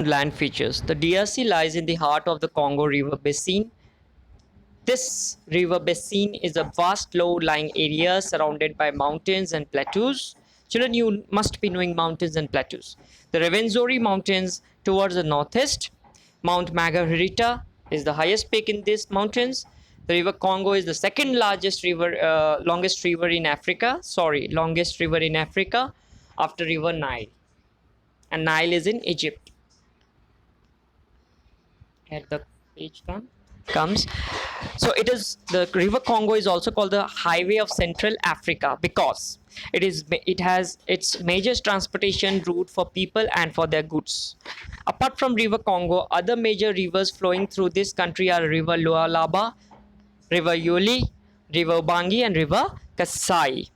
land features. The DRC lies in the heart of the Congo River Basin. This river basin is a vast low-lying area surrounded by mountains and plateaus. Children, you must be knowing mountains and plateaus. The Rwenzori Mountains towards the northeast. Mount Margarita is the highest peak in these mountains. The river Congo is the second largest river, longest river in Africa. Sorry, longest river in Africa after river Nile. And Nile is in Egypt. Here the page comes. So it is, the river Congo is also called the highway of Central Africa because it has its major transportation route for people and for their goods. Apart from river Congo, other major rivers flowing through this country are river Lualaba, river Yuli, river Ubangi, and river Kasai.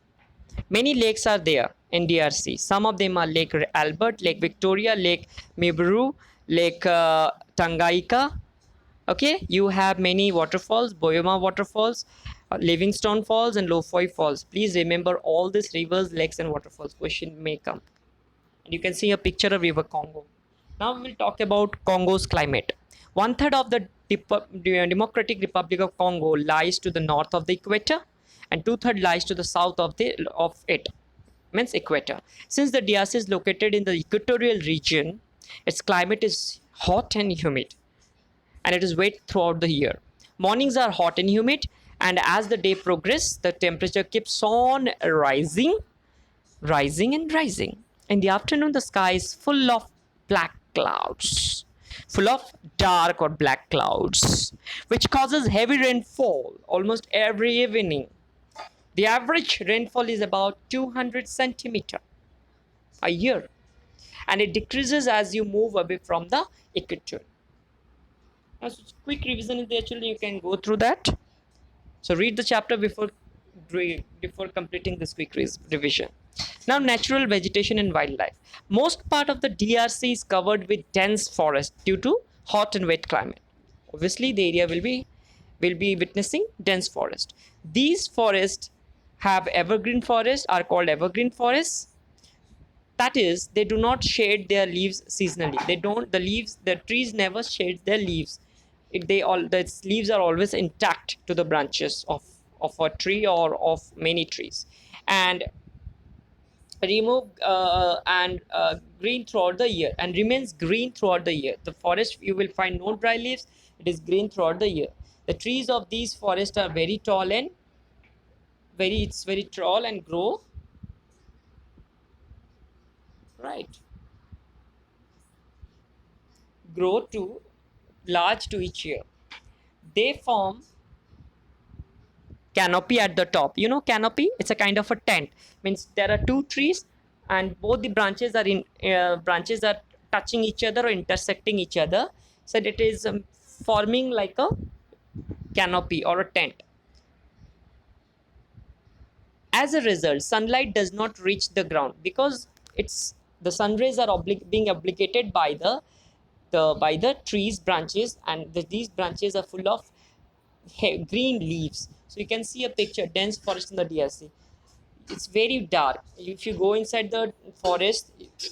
Many lakes are there in DRC. Some of them are Lake Albert, Lake Victoria, Lake Miberu, Lake Tanganyika. Okay, you have many waterfalls, Boyoma waterfalls, Livingstone Falls, and Lofoi Falls. Please remember all these rivers, lakes, and waterfalls. Question may come. And you can see a picture of River Congo. Now we will talk about Congo's climate. One third of the Democratic Republic of Congo lies to the north of the equator, and two-thirds lies to the south of it, means equator. Since the DRC is located in the equatorial region, its climate is hot and humid, and it is wet throughout the year. Mornings are hot and humid, and as the day progresses, the temperature keeps on rising. In the afternoon, the sky is full of black clouds, full of dark or black clouds, which causes heavy rainfall almost every evening. The average rainfall is about 200 centimeter a year, and it decreases as you move away from the equator. Now, so quick revision is there, children. You can go through that. So read the chapter before completing this quick revision. Now, natural vegetation and wildlife. Most part of the DRC is covered with dense forest due to hot and wet climate. Obviously, the area will be witnessing dense forest. These forests have evergreen forests, are called evergreen forests. That is, they do not shade their leaves seasonally. The trees never shade their leaves. The leaves are always intact to the branches of a tree or of many trees, and green throughout the year, and remains green throughout the year. The forest, you will find no dry leaves. It is green throughout the year. The trees of these forests are very tall and grow to large to each year. They form canopy at the top. You know canopy? It's a kind of a tent. Means there are two trees, and both the branches are touching each other or intersecting each other. So it is forming like a canopy or a tent. As a result, sunlight does not reach the ground because the sun rays are being obligated by the trees branches, and these branches are full of green leaves. So you can see a picture, dense forest in the DRC. It's very dark. If you go inside the forest,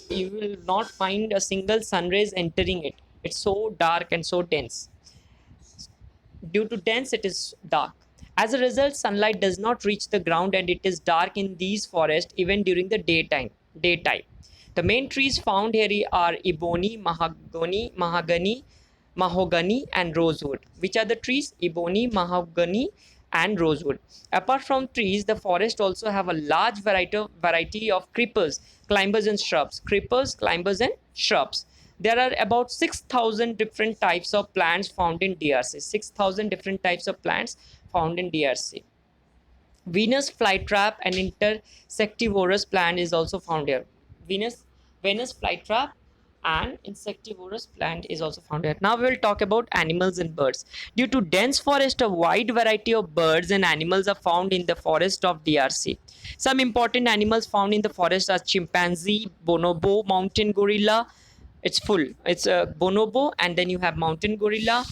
you will not find a single sun rays entering it. It's so dark and so dense. Due to dense, it is dark. As a result, sunlight does not reach the ground, and it is dark in these forests even during the daytime. The main trees found here are ebony, mahogany, and rosewood. Which are the trees? Ebony, mahogany, and rosewood. Apart from trees, the forest also have a large variety of creepers, climbers, and shrubs. There are about 6,000 different types of plants found in DRC. 6,000 different types of plants found in DRC. Venus flytrap and insectivorous plant is also found here. Venus flytrap and insectivorous plant is also found here. Now we will talk about animals and birds. Due to dense forest, a wide variety of birds and animals are found in the forest of DRC. Some important animals found in the forest are chimpanzee, bonobo, mountain gorilla. It's full. It's a bonobo, and then you have mountain gorilla,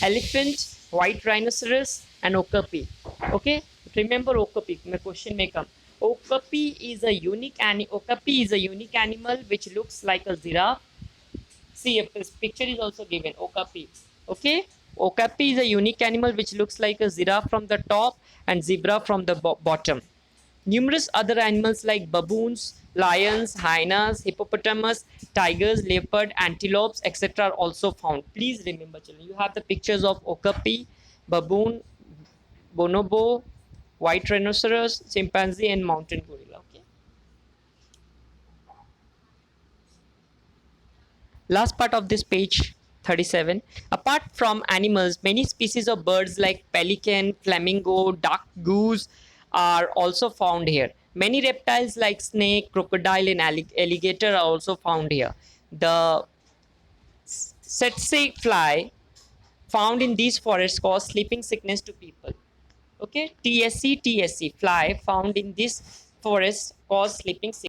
elephant, white rhinoceros, and okapi. Okay, remember okapi. My question may come. Okapi is a unique animal which looks like a giraffe, See, a picture is also given. Okapi. Okay. Okapi is a unique animal which looks like a giraffe from the top and zebra from the bottom. Numerous other animals like baboons, lions, hyenas, hippopotamus, tigers, leopard, antelopes, etc. are also found. Please remember, children, you have the pictures of okapi, baboon, bonobo, white rhinoceros, chimpanzee, and mountain gorilla. Okay. Last part of this page 37. Apart from animals, many species of birds like pelican, flamingo, duck, goose are also found here. Many reptiles like snake, crocodile, and alligator are also found here. The tsetse fly found in these forests cause sleeping sickness to people. Okay, tsc fly found in this forest cause sleeping sickness.